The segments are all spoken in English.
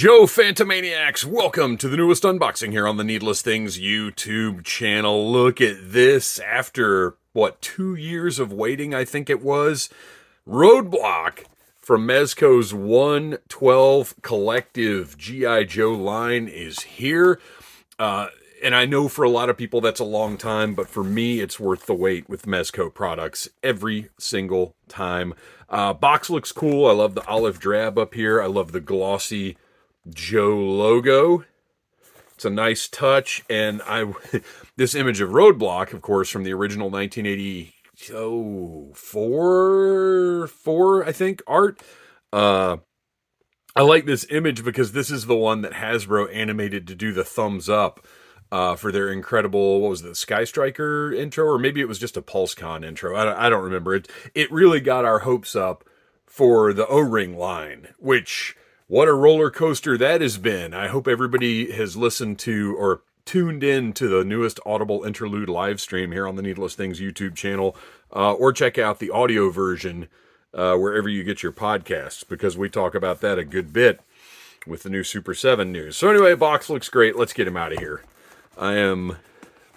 Joe Phantomaniacs, welcome to the newest unboxing here on the Needless Things YouTube channel. Look at this. After, 2 years of waiting, I think it was. Roadblock from Mezco's 112 Collective G.I. Joe line is here. And I know for a lot of people that's a long time, but for me, it's worth the wait with Mezco products every single time. Box looks cool. I love the olive drab up here. I love the glossy Joe logo. It's a nice touch. And this image of Roadblock, of course, from the original 1984, I think, art. I like this image because this is the one that Hasbro animated to do the thumbs up for their incredible, what was the Sky Striker intro? Or maybe it was just a PulseCon intro. I don't remember. It really got our hopes up for the O-Ring line, which, what a roller coaster that has been. I hope everybody has listened to or tuned in to the newest Audible Interlude live stream here on the Needless Things YouTube channel, or check out the audio version wherever you get your podcasts, because we talk about that a good bit with the new Super 7 news. So anyway, box looks great. Let's get him out of here. I am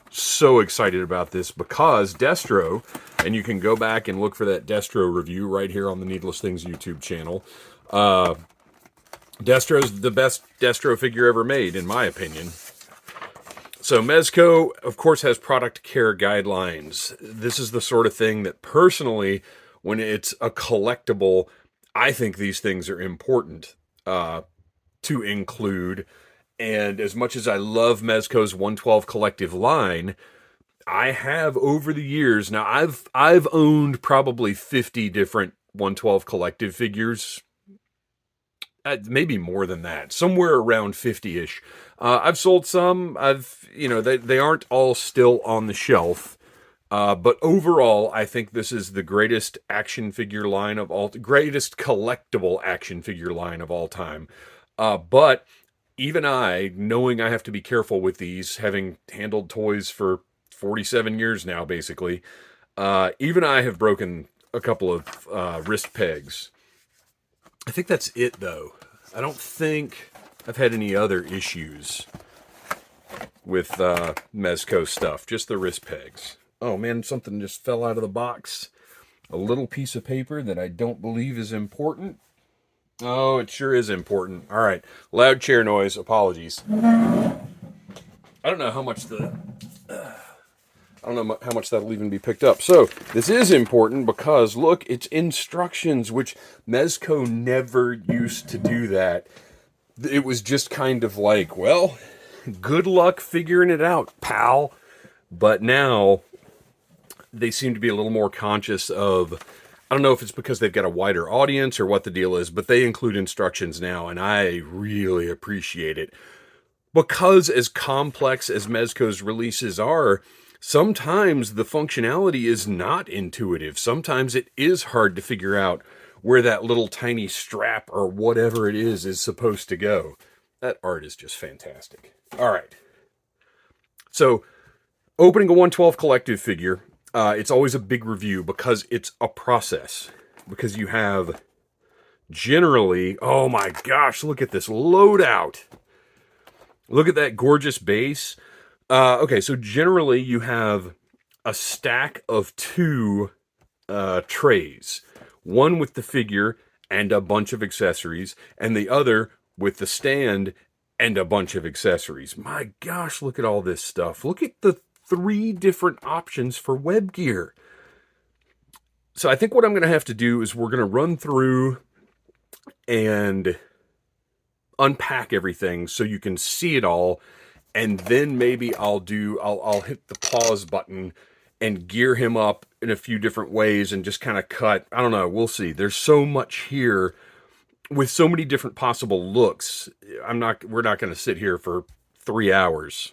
so excited about this because Destro, and you can go back and look for that Destro review right here on the Needless Things YouTube channel. Destro's the best Destro figure ever made, in my opinion. So Mezco, of course, has product care guidelines. This is the sort of thing that personally, when it's a collectible, I think these things are important to include. And as much as I love Mezco's 112 Collective line, I have over the years, now I've owned probably 50 different 112 Collective figures, maybe more than that, somewhere around 50-ish. I've sold some. They aren't all still on the shelf. But overall, I think this is the greatest action figure line of greatest collectible action figure line of all time. But even I, knowing I have to be careful with these, having handled toys for 47 years now, basically, even I have broken a couple of wrist pegs. I think that's it, though. I don't think I've had any other issues with Mezco stuff, just the wrist pegs. Oh man, something just fell out of the box. A little piece of paper that I don't believe is important. Oh, it sure is important. All right, loud chair noise. Apologies. I don't know how much that'll even be picked up. So this is important because look, it's instructions, which Mezco never used to do that. It was just kind of like, well, good luck figuring it out, pal. But now they seem to be a little more conscious of, I don't know if it's because they've got a wider audience or what the deal is, but they include instructions now, and I really appreciate it. Because as complex as Mezco's releases are, sometimes the functionality is not intuitive. Sometimes it is hard to figure out where that little tiny strap or whatever it is supposed to go. That art is just fantastic. All right. So, opening a 112 Collective figure, it's always a big review because it's a process. Because you have generally, oh my gosh, look at this loadout. Look at that gorgeous base. Okay, so generally you have a stack of two trays. One with the figure and a bunch of accessories, and the other with the stand and a bunch of accessories. My gosh, look at all this stuff. Look at the 3 different options for web gear. So I think what I'm going to have to do is we're going to run through and unpack everything so you can see it all, and then maybe I'll hit the pause button and gear him up in a few different ways and just kind of cut. I don't know, we'll see. There's so much here with so many different possible looks. We're not going to sit here for 3 hours.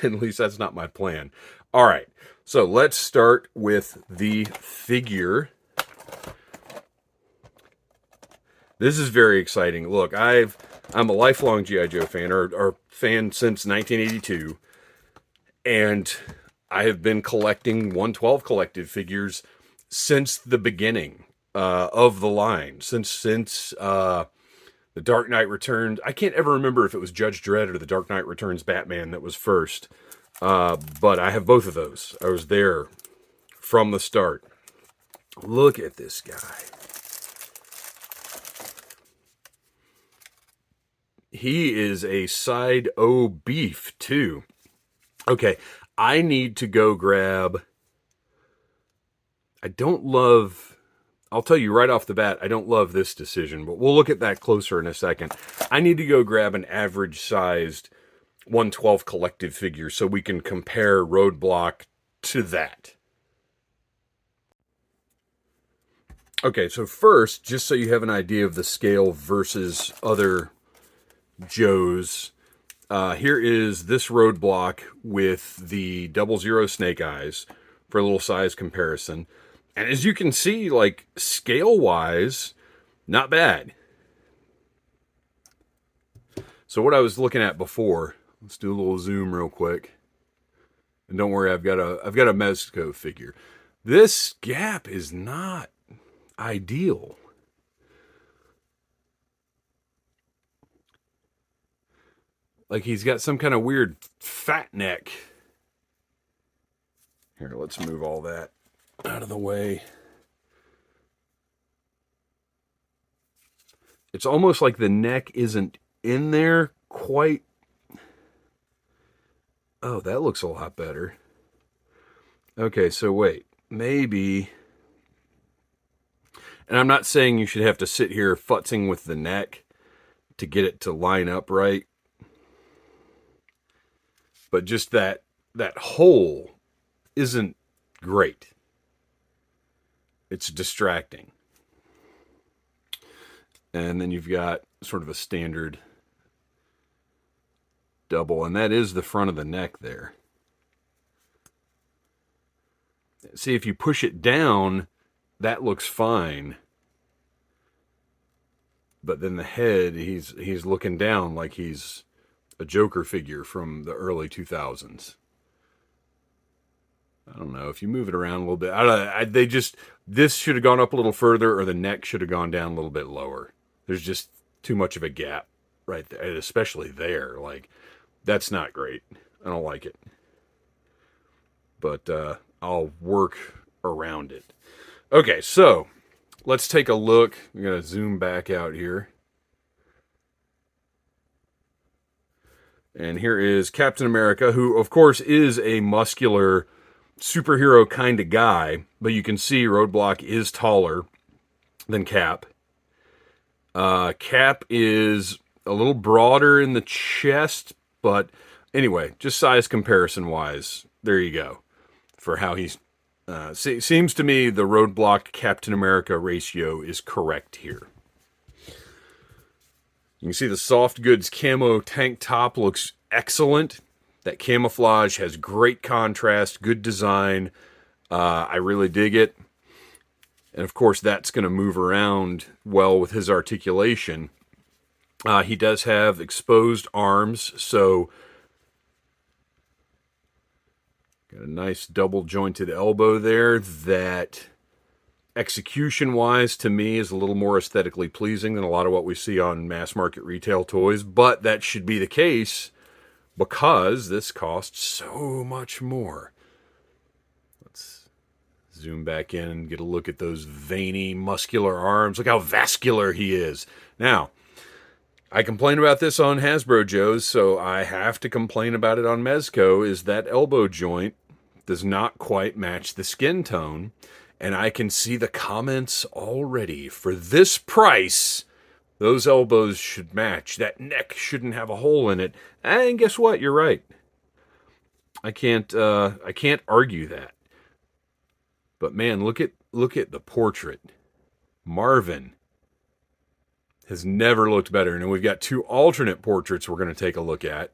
At least that's not my plan. All right, so let's start with the figure. This is very exciting. Look, I'm a lifelong G.I. Joe fan, or fan since 1982, and I have been collecting 112 Collective figures since the beginning of the line, since the The Dark Knight Returns. I can't ever remember if it was Judge Dredd or The Dark Knight Returns Batman that was first. But I have both of those. I was there from the start. Look at this guy. He is a side O beef, too. Okay, I need to go grab... I don't love... I'll tell you right off the bat, I don't love this decision, but we'll look at that closer in a second. I need to go grab an average-sized 1/12 collective figure so we can compare Roadblock to that. Okay, so first, just so you have an idea of the scale versus other Joes, here is this Roadblock with the 00 Snake Eyes for a little size comparison. And as you can see, like, scale-wise, not bad. So what I was looking at before, let's do a little zoom real quick. And don't worry, I've got a Mezco figure. This gap is not ideal. Like he's got some kind of weird fat neck. Here, let's move all that out of the way. It's almost like the neck isn't in there quite. Oh, that looks a lot better. Okay, so wait. Maybe... And I'm not saying you should have to sit here futzing with the neck to get it to line up right. But just that hole isn't great. It's distracting. And then you've got sort of a standard double, and that is the front of the neck there. See, if you push it down, that looks fine. But then the head, he's looking down like he's a Joker figure from the early 2000s. I don't know. If you move it around a little bit, this should have gone up a little further, or the neck should have gone down a little bit lower. There's just too much of a gap right there, especially there. Like, that's not great. I don't like it. But I'll work around it. Okay, so let's take a look. I'm going to zoom back out here. And here is Captain America, who, of course, is a muscular superhero kind of guy. But you can see Roadblock is taller than Cap. Cap is a little broader in the chest. But anyway, just size comparison-wise, there you go. For how he's... seems to me the Roadblock Captain America ratio is correct here. You can see the soft goods camo tank top looks excellent. That camouflage has great contrast, good design. I really dig it. And of course that's going to move around well with his articulation. He does have exposed arms, so... Got a nice double jointed elbow there that execution-wise, to me, is a little more aesthetically pleasing than a lot of what we see on mass market retail toys. But that should be the case because this costs so much more. Let's zoom back in and get a look at those veiny, muscular arms. Look how vascular he is. Now, I complain about this on Hasbro Joe's, so I have to complain about it on Mezco, is that elbow joint does not quite match the skin tone. And I can see the comments already. For this price, those elbows should match. That neck shouldn't have a hole in it. And guess what? You're right. I can't argue that. But man, look at the portrait. Marvin has never looked better. And we've got two alternate portraits we're going to take a look at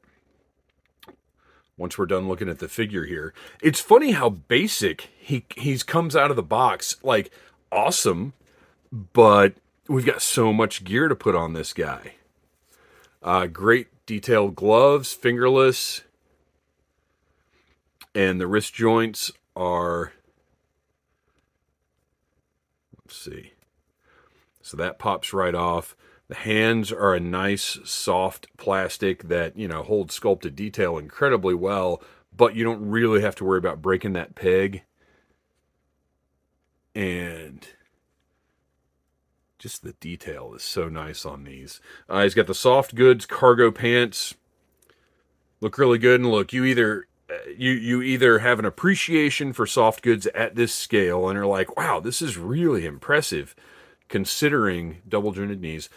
once we're done looking at the figure here. It's funny how basic he comes out of the box. Like, awesome, but we've got so much gear to put on this guy. Great detailed gloves, fingerless. And the wrist joints are... Let's see. So that pops right off. The hands are a nice, soft plastic that, holds sculpted detail incredibly well, but you don't really have to worry about breaking that peg. And just the detail is so nice on these. He's got the soft goods cargo pants. Look really good. And look, you either have an appreciation for soft goods at this scale and are like, wow, this is really impressive, considering double jointed knees,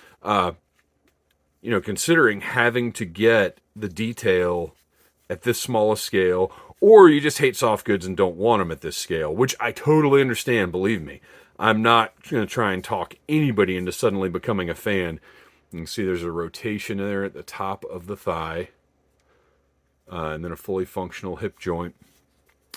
considering having to get the detail at this small a scale, or you just hate soft goods and don't want them at this scale, which I totally understand, believe me. I'm not going to try and talk anybody into suddenly becoming a fan. You can see there's a rotation there at the top of the thigh, and then a fully functional hip joint.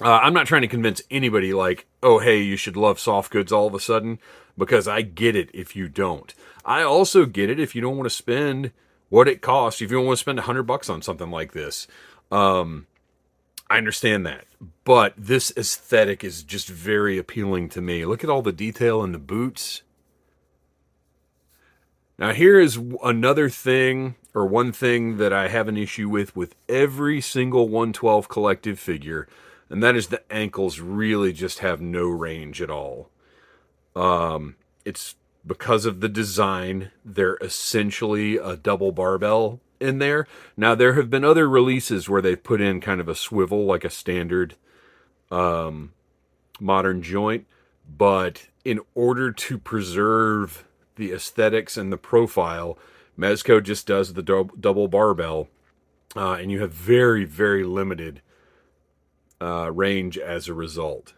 I'm not trying to convince anybody like, oh, hey, you should love soft goods all of a sudden, because I get it if you don't. I also get it if you don't want to spend what it costs. If you don't want to spend $100 on something like this, I understand that. But this aesthetic is just very appealing to me. Look at all the detail in the boots. Now here is another thing, or one thing that I have an issue with every single 112 Collective figure, and that is the ankles really just have no range at all. It's because of the design. They're essentially a double barbell in there. Now, there have been other releases where they've put in kind of a swivel, like a standard modern joint, but in order to preserve the aesthetics and the profile, Mezco just does the double barbell, and you have very, very limited range as a result.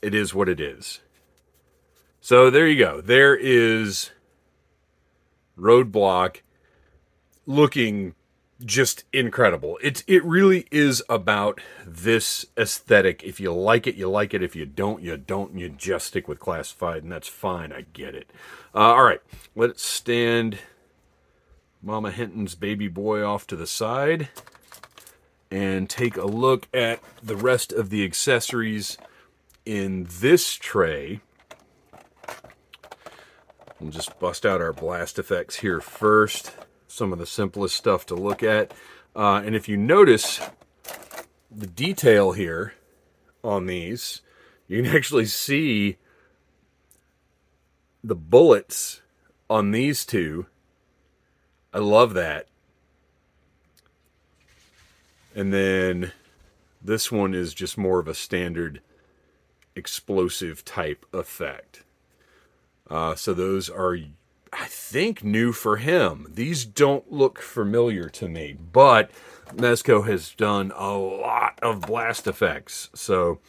It is what it is. So there you go. There is Roadblock, looking just incredible. It really is about this aesthetic. If you like it, you like it. If you don't, you don't. And you just stick with classified, and that's fine. I get it. All right, let's stand Mama Hinton's baby boy off to the side and take a look at the rest of the accessories in this tray. We'll just bust out our blast effects here first. Some of the simplest stuff to look at. And if you notice the detail here on these, you can actually see the bullets on these two. I love that. And then this one is just more of a standard explosive type effect. So those are, I think, new for him. These don't look familiar to me, but Mezco has done a lot of blast effects. So,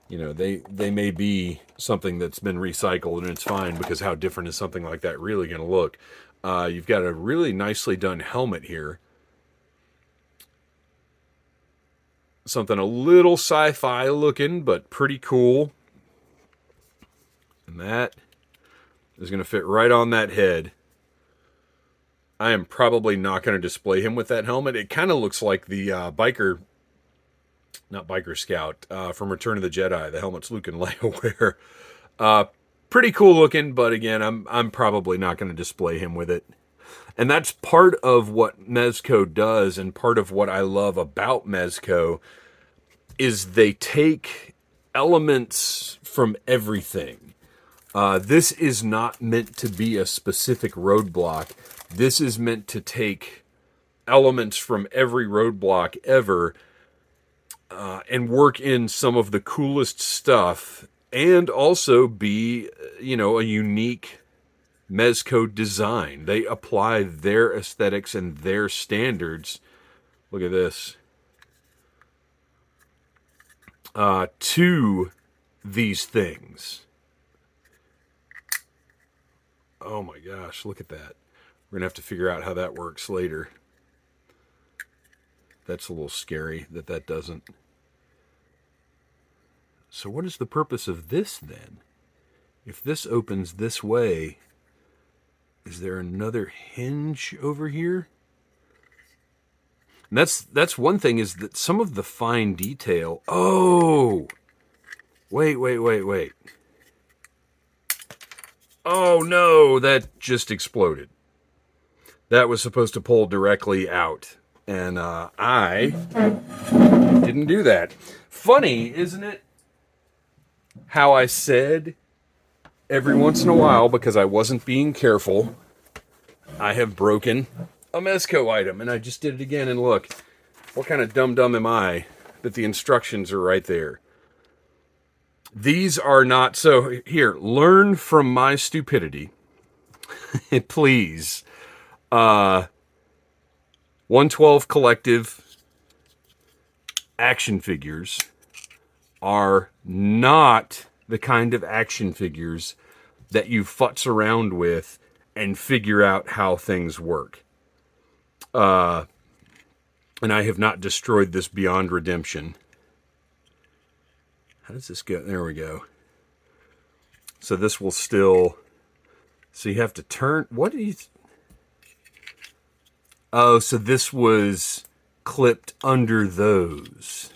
they may be something that's been recycled, and it's fine, because how different is something like that really going to look? You've got a really nicely done helmet here. Something a little sci-fi looking, but pretty cool. And that is going to fit right on that head. I am probably not going to display him with that helmet. It kind of looks like the not biker scout, from Return of the Jedi. The helmets Luke and Leia wear. Pretty cool looking, but again, I'm probably not going to display him with it. And that's part of what Mezco does, and part of what I love about Mezco is they take elements from everything. This is not meant to be a specific Roadblock. This is meant to take elements from every Roadblock ever and work in some of the coolest stuff, and also be, a unique Mezco design. They apply their aesthetics and their standards. Look at this. To these things. Oh my gosh, look at that. We're going to have to figure out how that works later. That's a little scary that doesn't. So what is the purpose of this then? If this opens this way, is there another hinge over here? And that's one thing, is that some of the fine detail. Oh! Wait. Oh no, that just exploded. that was supposed to pull directly out. And I didn't do that. Funny, isn't it? How I said every once in a while, because I wasn't being careful, I have broken a Mezco item. And I just did it again. And look, what kind of dum-dum am I that the instructions are right there? These are not... So here, learn from my stupidity. Please. 112 Collective action figures are not the kind of action figures that you futz around with and figure out how things work. And I have not destroyed this beyond redemption. How does this go? There we go. So this will still... So you have to turn... What do you... Oh, so this was clipped under those.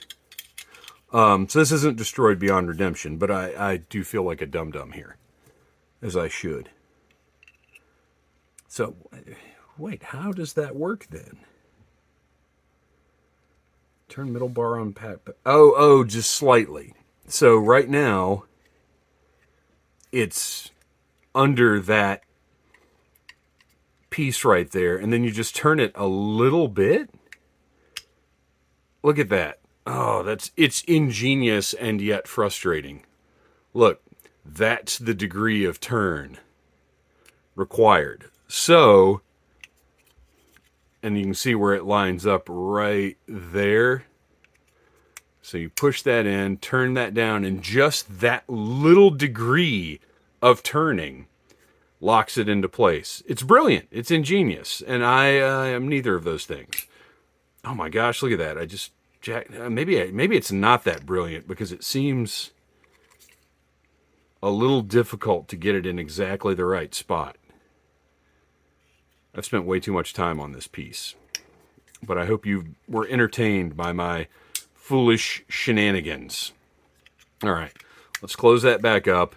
So this isn't destroyed beyond redemption, but I do feel like a dum-dum here, as I should. So, wait, how does that work then? Turn middle bar on pat. Oh, just slightly. So right now, it's under that piece right there, and then you just turn it a little bit. Look at that. Oh, it's ingenious and yet frustrating. Look, that's the degree of turn required. So, and you can see where it lines up right there. So you push that in, turn that down, and just that little degree of turning locks it into place. It's brilliant. It's ingenious. And I am neither of those things. Oh my gosh, look at that. I just... Maybe it's not that brilliant because it seems a little difficult to get it in exactly the right spot. I've spent way too much time on this piece. But I hope you were entertained by my foolish shenanigans. All right, let's close that back up.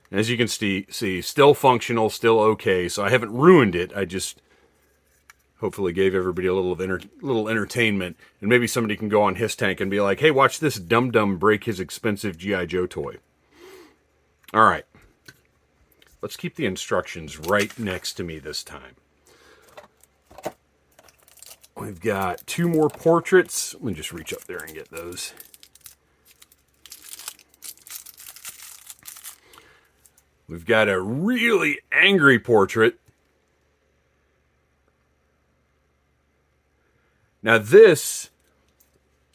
As you can see, still functional, still okay. So I haven't ruined it. I just... hopefully gave everybody a little entertainment, and maybe somebody can go on His Tank and be like, hey, watch this dum-dum break his expensive G.I. Joe toy. All right. Let's keep the instructions right next to me this time. We've got 2 more portraits. Let me just reach up there and get those. We've got a really angry portrait. Now this,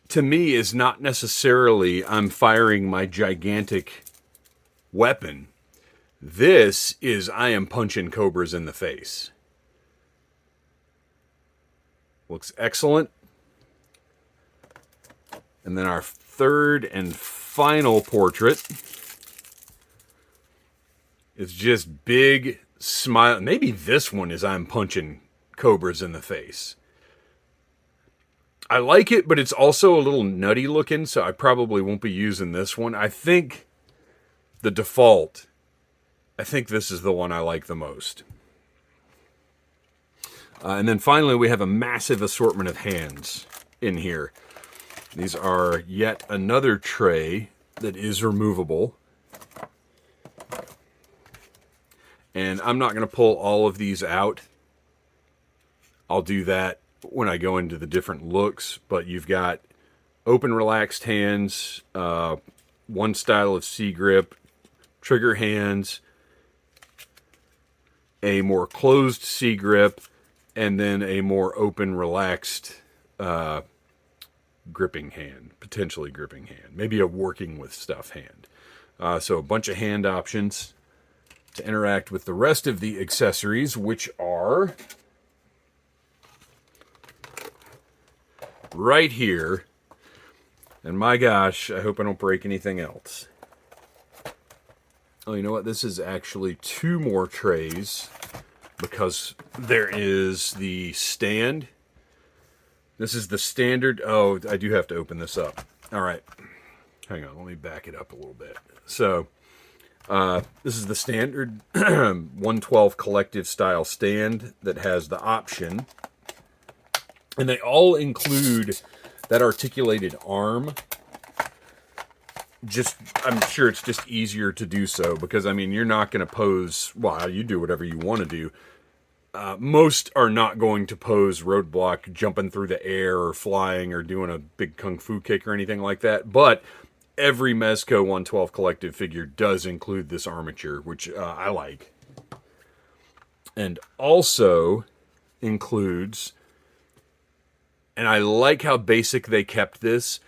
to me, is not necessarily I'm firing my gigantic weapon. This is I am punching cobras in the face. Looks excellent. And then our third and final portrait is just big smile. Maybe this one is I'm punching cobras in the face. I like it, but it's also a little nutty looking, so I probably won't be using this one. I think the default, I think this is the one I like the most. And then finally, we have a massive assortment of hands in here. These are yet another tray that is removable. And I'm not going to pull all of these out. I'll do that when I go into the different looks, but you've got open relaxed hands, one style of C-grip, trigger hands, a more closed C-grip, and then a more open relaxed gripping hand, potentially gripping hand, maybe a working with stuff hand. So a bunch of hand options to interact with the rest of the accessories, which are right here. And my gosh, I hope I don't break anything else. Oh, you know what? This is actually 2 more trays because there is the stand. This is the standard. Oh, I do have to open this up. All right. Hang on. Let me back it up a little bit. So This is the standard 112 Collective style stand that has the option. And they all include that articulated arm. I'm sure it's just easier to do so because, I mean, you're not going to pose, well, you do whatever you want to do. Most are not going to pose roadblock jumping through the air or flying or doing a big kung fu kick or anything like that. But every Mezco 112 Collective figure does include this armature, which I like. And also includes, and I like how basic they kept this,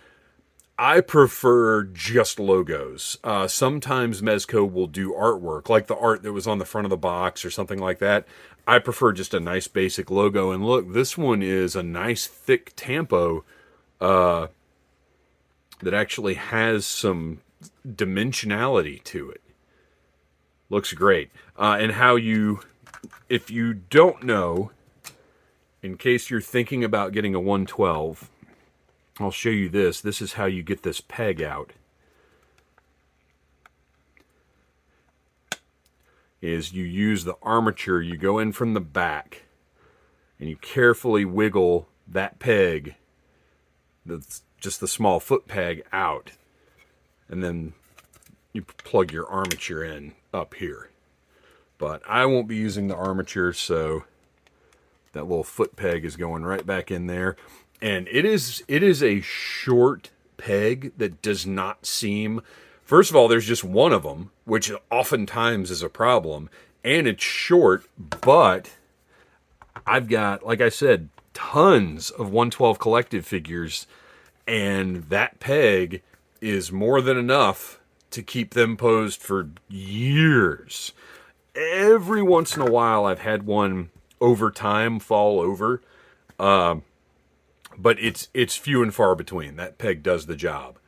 I prefer just logos. Sometimes Mezco will do artwork, like the art that was on the front of the box or something like that. I prefer just a nice basic logo. And look, this one is a nice thick tampo that actually has some dimensionality to it. Looks great. And how you, if you don't know, in case you're thinking about getting a 112, I'll show you this. This is how you get this peg out. Is you use the armature, you go in from the back, and you carefully wiggle that peg, that's just the small foot peg, out. And then you plug your armature in up here. But I won't be using the armature, so that little foot peg is going right back in there. And it is a short peg that does not seem... First of all, there's just one of them, which oftentimes is a problem. And it's short, but I've got, like I said, tons of 112 Collective figures. And that peg is more than enough to keep them posed for years. Every once in a while, I've had one over time fall over. But it's few and far between. That peg does the job.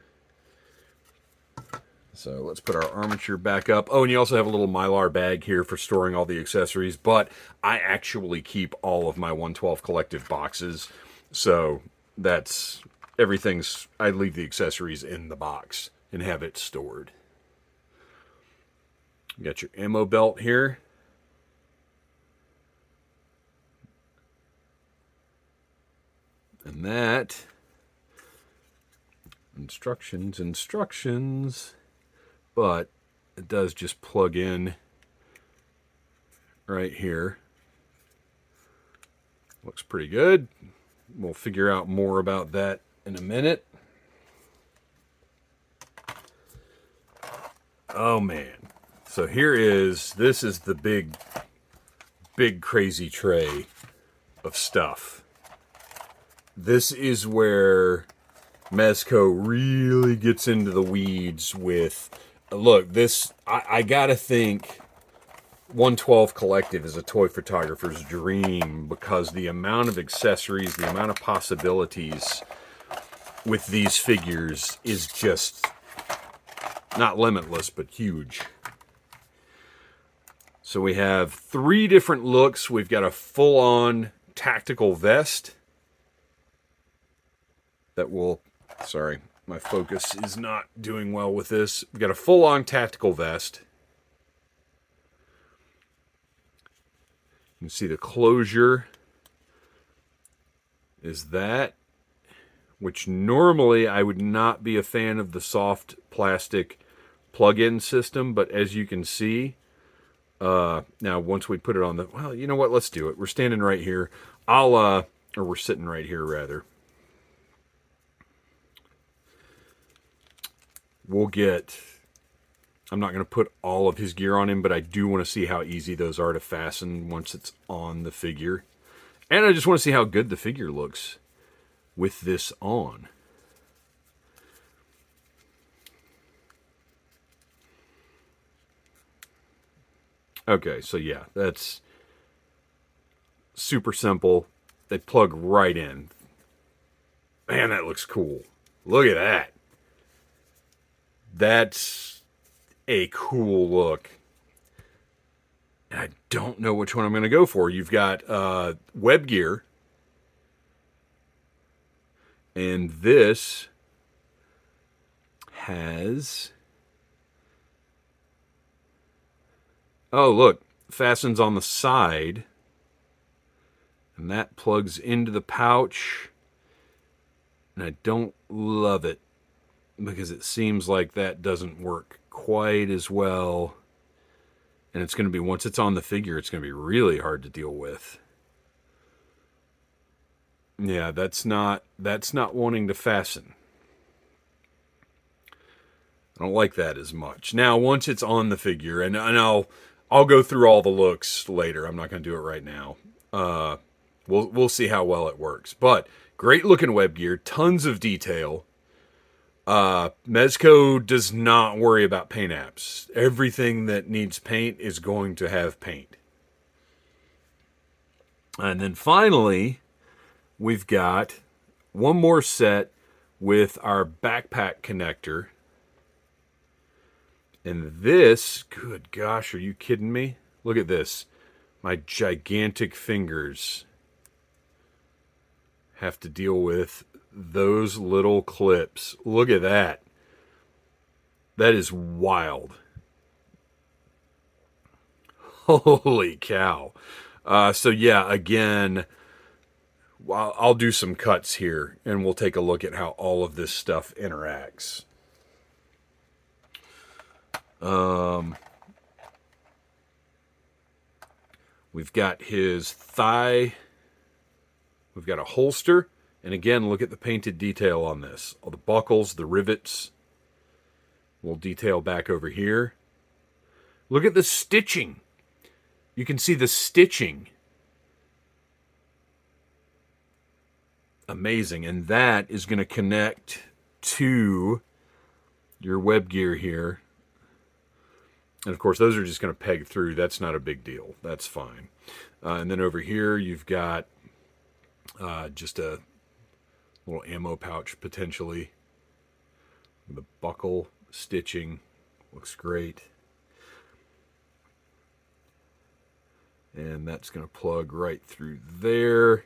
So let's put our armature back up. Oh, and you also have a little Mylar bag here for storing all the accessories. But I actually keep all of my 112 Collective boxes. So that's everything's... I leave the accessories in the box and have it stored. You got your ammo belt here. And that, instructions, but it does just plug in right here. Looks pretty good. We'll figure out more about that in a minute. Oh man. So this is the big crazy tray of stuff. This is where Mezco really gets into the weeds with... Look, this... I gotta think 112 Collective is a toy photographer's dream because the amount of accessories, the amount of possibilities with these figures is just not limitless, but huge. So we have 3 different looks. We've got a full-on tactical vest that will... Sorry, my focus is not doing well with this. We've got a full-on tactical vest. You can see the closure is that, which normally I would not be a fan of the soft plastic plug-in system, but as you can see, now once we put it on the... Well, you know what? Let's do it. We're standing right here. Or we're sitting right here, rather. We'll get... I'm not going to put all of his gear on him, but I do want to see how easy those are to fasten once it's on the figure. And I just want to see how good the figure looks with this on. Okay, so yeah, that's super simple. They plug right in. Man, that looks cool. Look at that. That's a cool look. I don't know which one I'm going to go for. You've got web gear. And this has Oh, look, fastens on the side. And that plugs into the pouch. And I don't love it because it seems like that doesn't work quite as well. And it's going to be, once it's on the figure, it's going to be really hard to deal with. Yeah, that's not wanting to fasten. I don't like that as much. Now, once it's on the figure, and I'll go through all the looks later. I'm not going to do it right now. We'll see how well it works. But great looking web gear, tons of detail. Mezco does not worry about paint apps. Everything that needs paint is going to have paint. And then finally, we've got one more set with our backpack connector. And this, good gosh, are you kidding me? Look at this. My gigantic fingers have to deal with those little clips. Look at that. That is wild. Holy cow. So yeah, again, I'll do some cuts here and we'll take a look at how all of this stuff interacts. We've got his thigh. We've got a holster. And again, look at the painted detail on this. All the buckles, the rivets. We'll detail back over here. Look at the stitching. You can see the stitching. Amazing. And that is going to connect to your web gear here. And of course, those are just going to peg through. That's not a big deal. That's fine. And then over here, you've got just a little ammo pouch, potentially. The buckle stitching looks great. And that's going to plug right through there.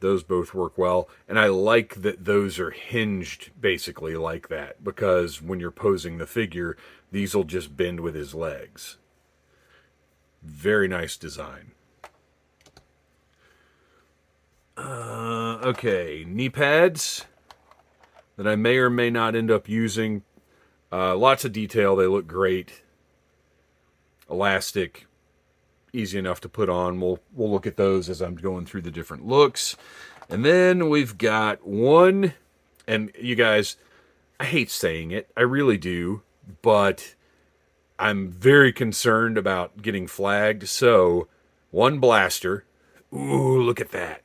Those both work well. And I like that those are hinged basically like that, because when you're posing the figure, these will just bend with his legs. Very nice design. Okay, knee pads that I may or may not end up using. Lots of detail. They look great. Elastic. Easy enough to put on. We'll look at those as I'm going through the different looks. And then we've got one, and you guys, I hate saying it. I really do. But I'm very concerned about getting flagged. So, one blaster. Ooh, look at that.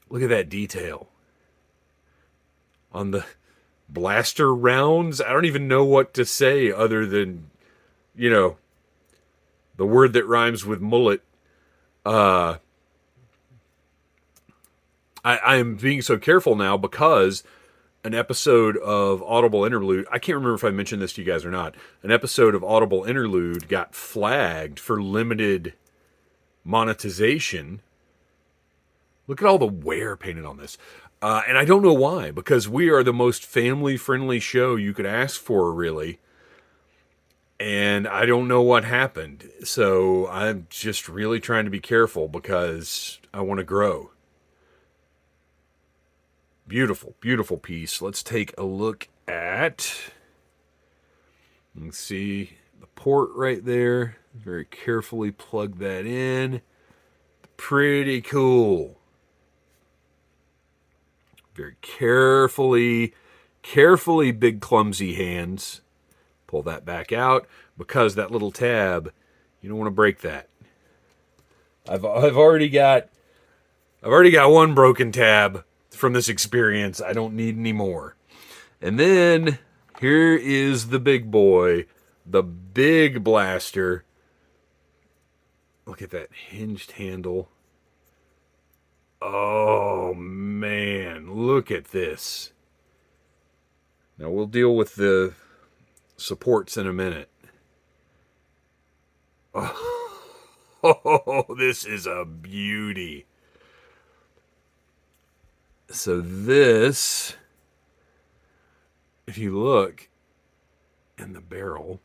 Look at that detail. On the blaster rounds, I don't even know what to say other than, you know, the word that rhymes with mullet. I am being so careful now because an episode of Audible Interlude, I can't remember if I mentioned this to you guys or not, an episode of Audible Interlude got flagged for limited monetization. Look at all the wear painted on this. And I don't know why, because we are the most family-friendly show you could ask for, really. And I don't know what happened. So I'm just really trying to be careful because I want to grow. Beautiful, beautiful piece. Let's take a look at... You can see the port right there. Very carefully plug that in. Pretty cool. Very carefully, big clumsy hands. Pull that back out because that little tab, you don't want to break that. I've already got one broken tab from this experience. I don't need any more. And then here is the big boy, the big blaster. Look at that hinged handle. Oh man, look at this. Now we'll deal with the supports in a minute. Oh, this is a beauty. So this, if you look in the barrel,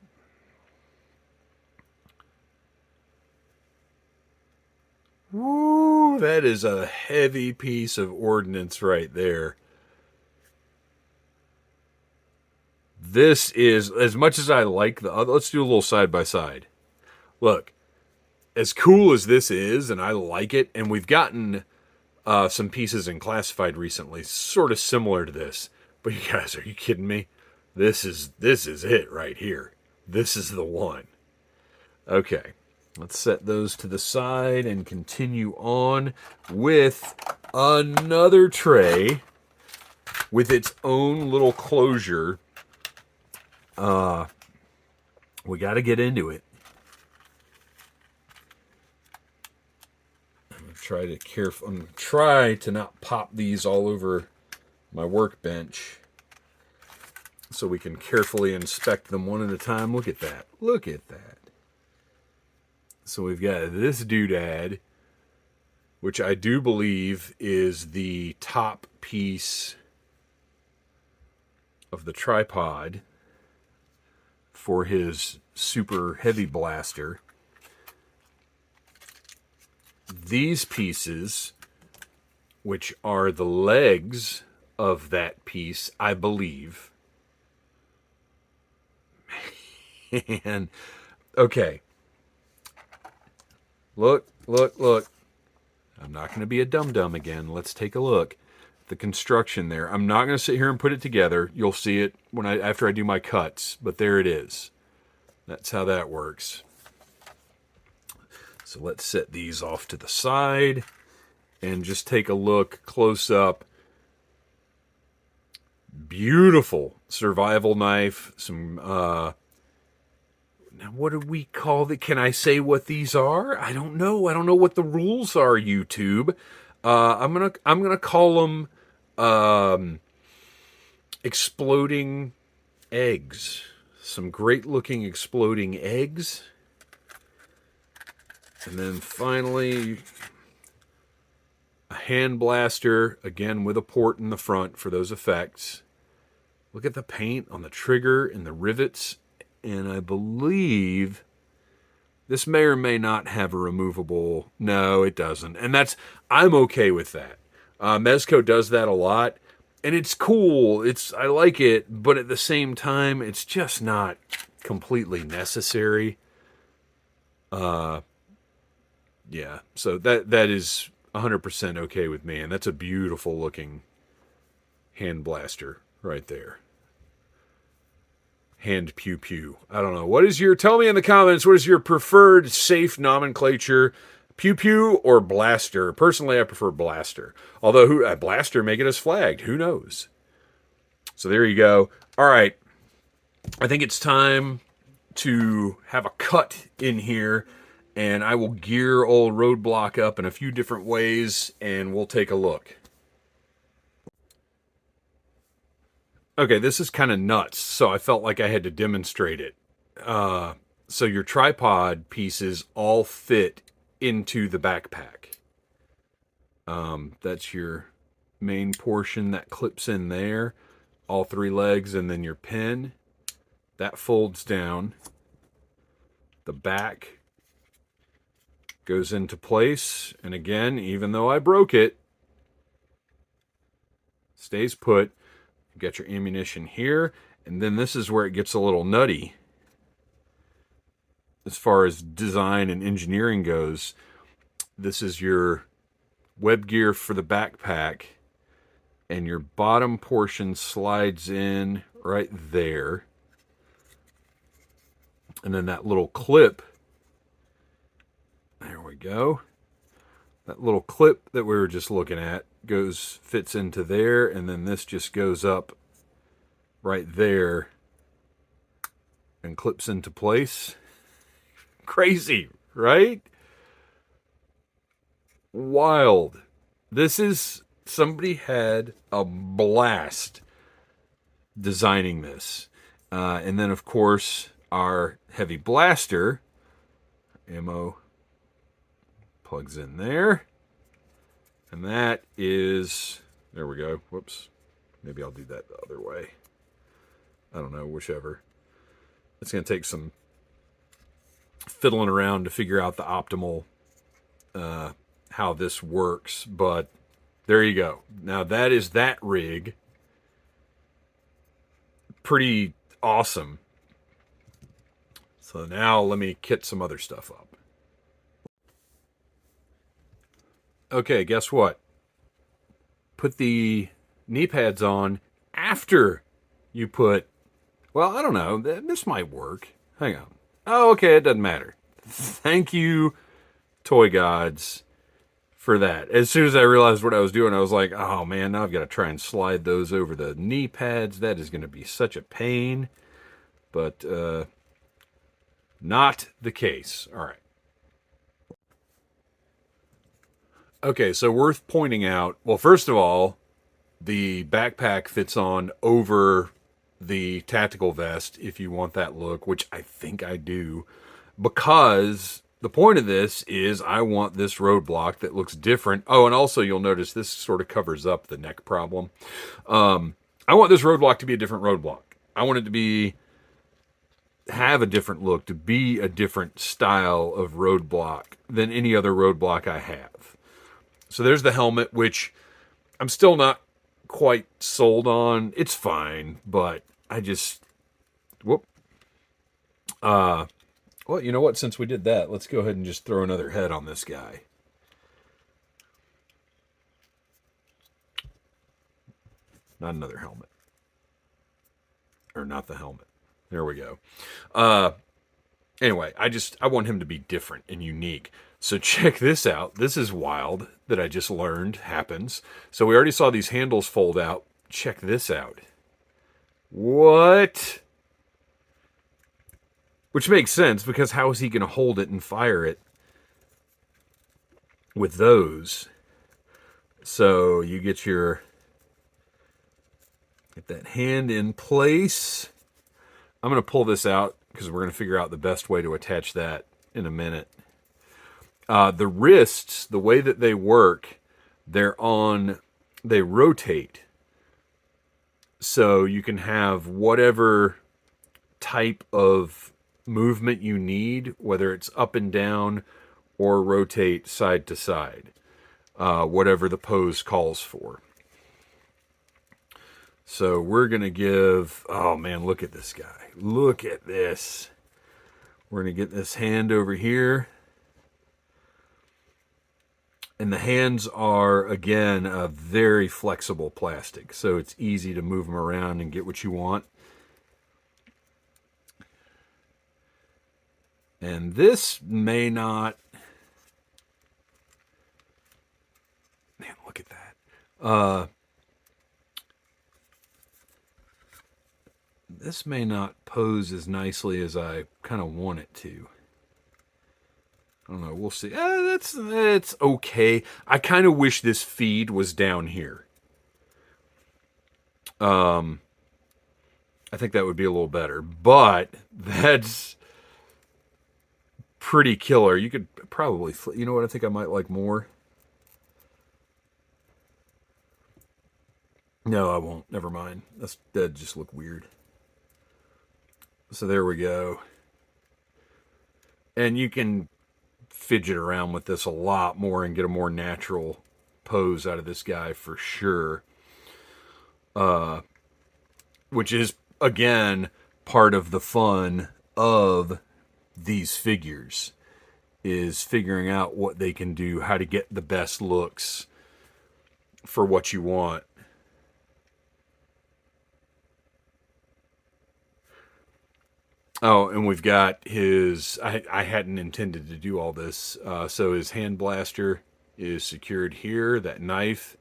Woo, that is a heavy piece of ordnance right there. This is, as much as I like the other, let's do a little side by side. Look, as cool as this is, and I like it, and we've gotten some pieces in classified recently, sort of similar to this. But you guys, are you kidding me? This is it right here. This is the one. Okay, let's set those to the side and continue on with another tray with its own little closure. We got to get into it. I'm gonna try to not pop these all over my workbench, so we can carefully inspect them one at a time. Look at that. Look at that. So we've got this doodad, which I do believe is the top piece of the tripod for his super heavy blaster. These pieces, which are the legs of that piece, I believe. And okay, look. I'm not going to be a dum-dum again. Let's take a look at the construction there. I'm not going to sit here and put it together. You'll see it after I do my cuts, but there it is. That's how that works. So let's set these off to the side and just take a look close up. Beautiful survival knife. Some now, what do we call it? Can I say what these are? I don't know. I don't know what the rules are, YouTube. I'm gonna call them exploding eggs. Some great looking exploding eggs. And then finally, a hand blaster, again with a port in the front for those effects. Look at the paint on the trigger and the rivets. And I believe this may or may not have a removable. No, it doesn't. And I'm okay with that. Mezco does that a lot. And it's cool. I like it. But at the same time, it's just not completely necessary. Yeah. So that is 100% okay with me. And that's a beautiful looking hand blaster right there. Hand pew pew. I don't know. Tell me in the comments, what is your preferred safe nomenclature? Pew pew or blaster? Personally, I prefer blaster. Although a blaster may get us flagged. Who knows? So there you go. All right. I think it's time to have a cut in here, and I will gear old Roadblock up in a few different ways, and we'll take a look. Okay, this is kind of nuts, so I felt like I had to demonstrate it. So your tripod pieces all fit into the backpack. That's your main portion that clips in there, all three legs, and then your pin. That folds down. The back goes into place, and again, even though I broke it, stays put. You got your ammunition here, and then this is where it gets a little nutty as far as design and engineering goes. This is your web gear for the backpack, and your bottom portion slides in right there. And then that little clip, there we go. That little clip that we were just looking at fits into there, and then this just goes up right there and clips into place. Crazy, right? Wild. Somebody had a blast designing this. And then, of course, our heavy blaster ammo plugs in there. And that is, there we go. Whoops. Maybe I'll do that the other way. I don't know, whichever. It's going to take some fiddling around to figure out the optimal how this works, but there you go. Now that is that rig. Pretty awesome. So now let me kit some other stuff up. Okay, guess what? Put the knee pads on after you put, well, I don't know, this might work. Hang on. Oh, okay, it doesn't matter. Thank you, Toy Gods, for that. As soon as I realized what I was doing, I was like, oh man, now I've got to try and slide those over the knee pads. That is going to be such a pain. But not the case. All right. Okay, so worth pointing out, well, first of all, the backpack fits on over the tactical vest if you want that look, which I think I do, because the point of this is I want this roadblock that looks different. Oh, and also you'll notice this sort of covers up the neck problem. I want this roadblock to be a different roadblock. I want it to have a different look, to be a different style of roadblock than any other roadblock I have. So there's the helmet, which I'm still not quite sold on. It's fine, but I just, whoop. Well, you know what? Since we did that, let's go ahead and just throw another head on this guy. Not another helmet. Or not the helmet. There we go. Anyway, I want him to be different and unique. So check this out. This is wild that I just learned happens. So we already saw these handles fold out. Check this out. What? Which makes sense, because how is he going to hold it and fire it with those? So you get that hand in place. I'm going to pull this out because we're going to figure out the best way to attach that in a minute. The wrists, the way that they work, they rotate. So you can have whatever type of movement you need, whether it's up and down or rotate side to side, whatever the pose calls for. So we're going to give, oh man, look at this guy. Look at this. We're going to get this hand over here. And the hands are, again, a very flexible plastic. So it's easy to move them around and get what you want. And this may not... Man, look at that. This may not pose as nicely as I kind of want it to. I don't know. We'll see. That's okay. I kind of wish this feed was down here. I think that would be a little better. But that's pretty killer. You could probably... You know what I think I might like more? No, I won't. Never mind. That'd just look weird. So there we go. And you can fidget around with this a lot more and get a more natural pose out of this guy for sure. Which is, again, part of the fun of these figures, is figuring out what they can do, how to get the best looks for what you want. Oh, and we've got his... I hadn't intended to do all this. So his hand blaster is secured here. That knife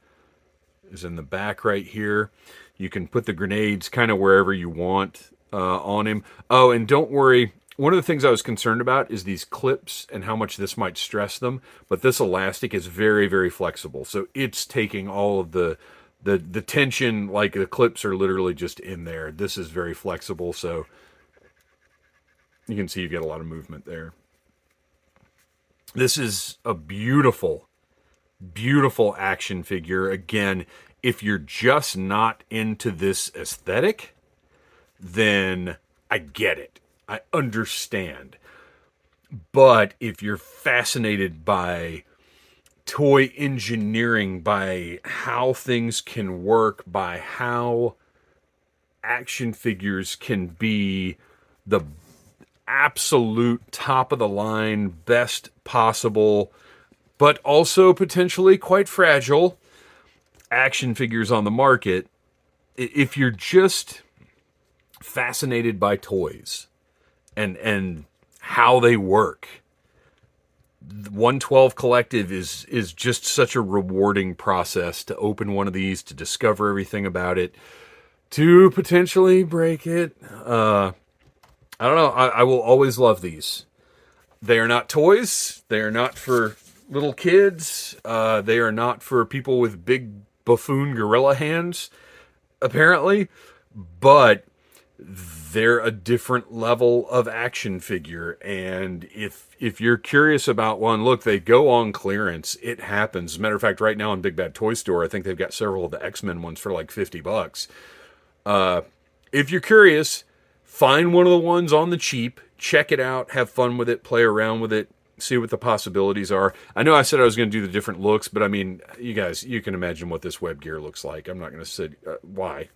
is in the back right here. You can put the grenades kind of wherever you want on him. Oh, and don't worry. One of the things I was concerned about is these clips and how much this might stress them. But this elastic is very, very flexible. So it's taking all of the tension, like the clips are literally just in there. This is very flexible, so... You can see you get a lot of movement there. This is a beautiful, beautiful action figure. Again, if you're just not into this aesthetic, then I get it. I understand. But if you're fascinated by toy engineering, by how things can work, by how action figures can be the absolute top of the line, best possible, but also potentially quite fragile action figures on the market. If you're just fascinated by toys and how they work, 112 Collective is just such a rewarding process to open one of these, to discover everything about it, to potentially break it. I don't know. I will always love these. They are not toys. They are not for little kids. They are not for people with big buffoon gorilla hands, apparently. But they're a different level of action figure. And if you're curious about one, look, they go on clearance. It happens. As a matter of fact, right now in Big Bad Toy Store, I think they've got several of the X-Men ones for like $50. If you're curious, find one of the ones on the cheap, check it out, have fun with it, play around with it, see what the possibilities are. I know I said I was going to do the different looks, but I mean, you guys, you can imagine what this web gear looks like. I'm not going to say why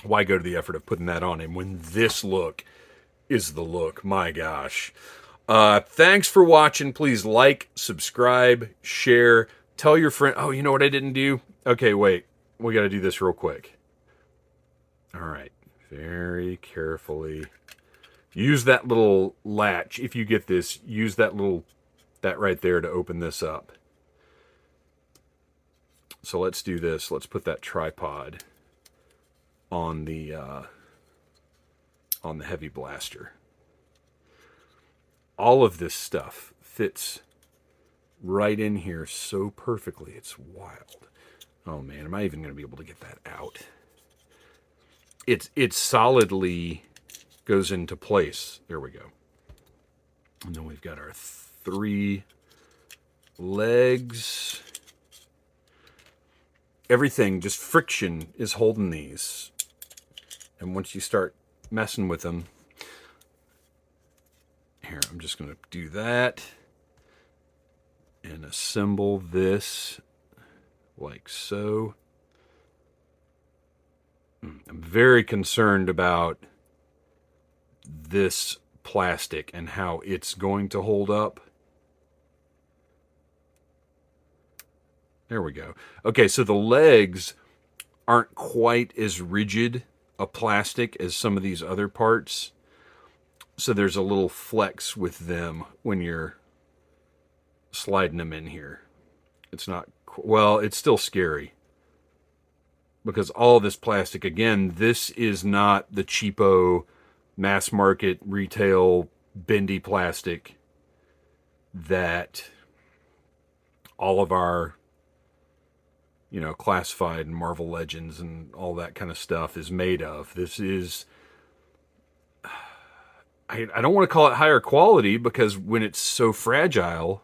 go to the effort of putting that on him when this look is the look. My gosh. Thanks for watching. Please like, subscribe, share, tell your friend. Oh, you know what I didn't do? Okay, wait. We got to do this real quick. All right. Very carefully. Use that little latch. If you get this, use that right there to open this up. So let's do this. Let's put that tripod on the heavy blaster. All of this stuff fits right in here so perfectly. It's wild. Oh man, am I even going to be able to get that out? It solidly goes into place. There we go. And then we've got our 3 legs. Everything, just friction is holding these. And once you start messing with them, here, I'm just going to do that and assemble this like so. I'm very concerned about this plastic and how it's going to hold up. There we go. Okay, so the legs aren't quite as rigid a plastic as some of these other parts. So there's a little flex with them when you're sliding them in here. It's not, well, it's still scary. Because all this plastic, again, this is not the cheapo mass market retail bendy plastic that all of our, you know, classified and Marvel Legends and all that kind of stuff is made of. This is, I don't want to call it higher quality, because when it's so fragile,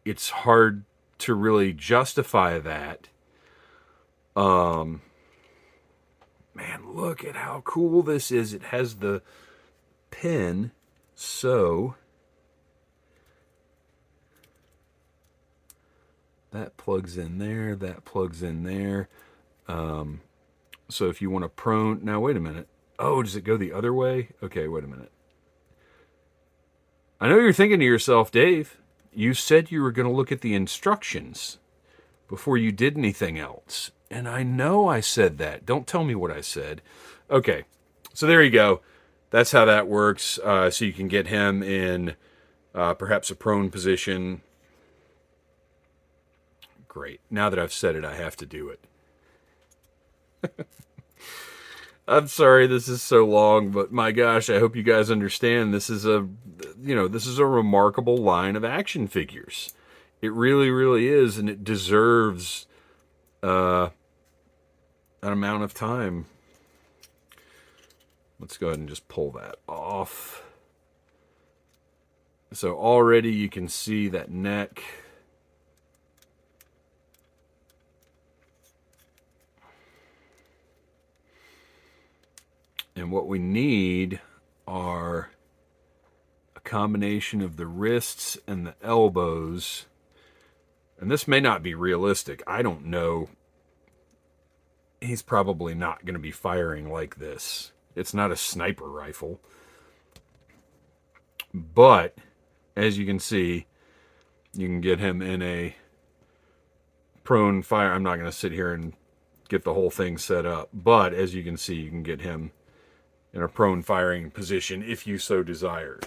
it's hard to really justify that. Man, look at how cool this is. It has the pin, so that plugs in there, that plugs in there. So if you want to prone, now wait a minute. Oh, does it go the other way? Okay, wait a minute. I know you're thinking to yourself, Dave, you said you were going to look at the instructions before you did anything else. And I know I said that. Don't tell me what I said. Okay, so there you go. That's how that works. So you can get him in perhaps a prone position. Great. Now that I've said it, I have to do it. I'm sorry this is so long, but my gosh, I hope you guys understand this is a remarkable line of action figures. It really, really is, and it deserves an amount of time. Let's go ahead and just pull that off. So already you can see that neck. And what we need are a combination of the wrists and the elbows And this may not be realistic. I don't know. He's probably not going to be firing like this. It's not a sniper rifle. But, as you can see, you can get him in a prone fire. I'm not going to sit here and get the whole thing set up. But, as you can see, you can get him in a prone firing position if you so desire.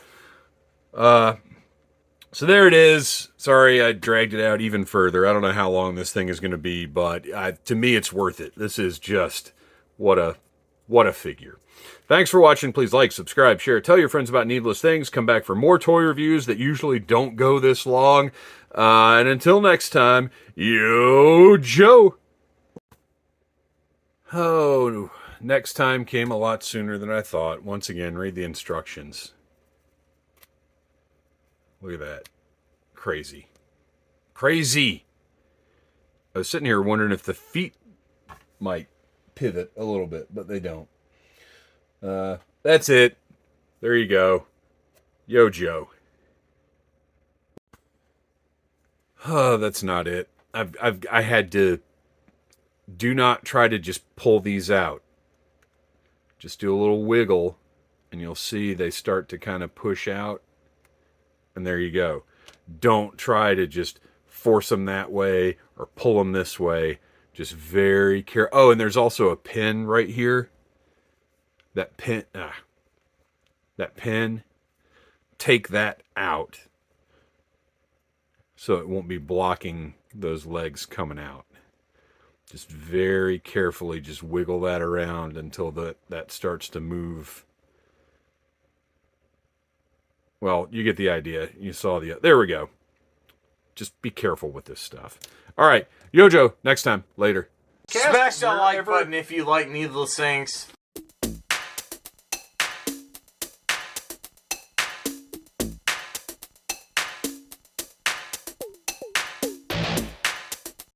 So there it is. Sorry I dragged it out even further. I don't know how long this thing is going to be, but to me it's worth it. This is just what a figure. Thanks for watching. Please like, subscribe, share, tell your friends about Needless Things. Come back for more toy reviews that usually don't go this long. And until next time, yo, Joe. Oh, next time came a lot sooner than I thought. Once again, read the instructions. Look at that. Crazy. Crazy. I was sitting here wondering if the feet might pivot a little bit, but they don't. That's it. There you go. Yo, Joe. Oh, that's not it. I had to. Do not try to just pull these out. Just do a little wiggle, and you'll see they start to kind of push out. And there you go. Don't try to just force them that way or pull them this way. Just very careful. Oh, and there's also a pin right here. That pin. That pin. Take that out so it won't be blocking those legs coming out. Just very carefully just wiggle that around until that starts to move. Well, you get the idea. You saw there we go. Just be careful with this stuff. All right. Yojo, next time. Later. Smash that like button if you like Needless Things.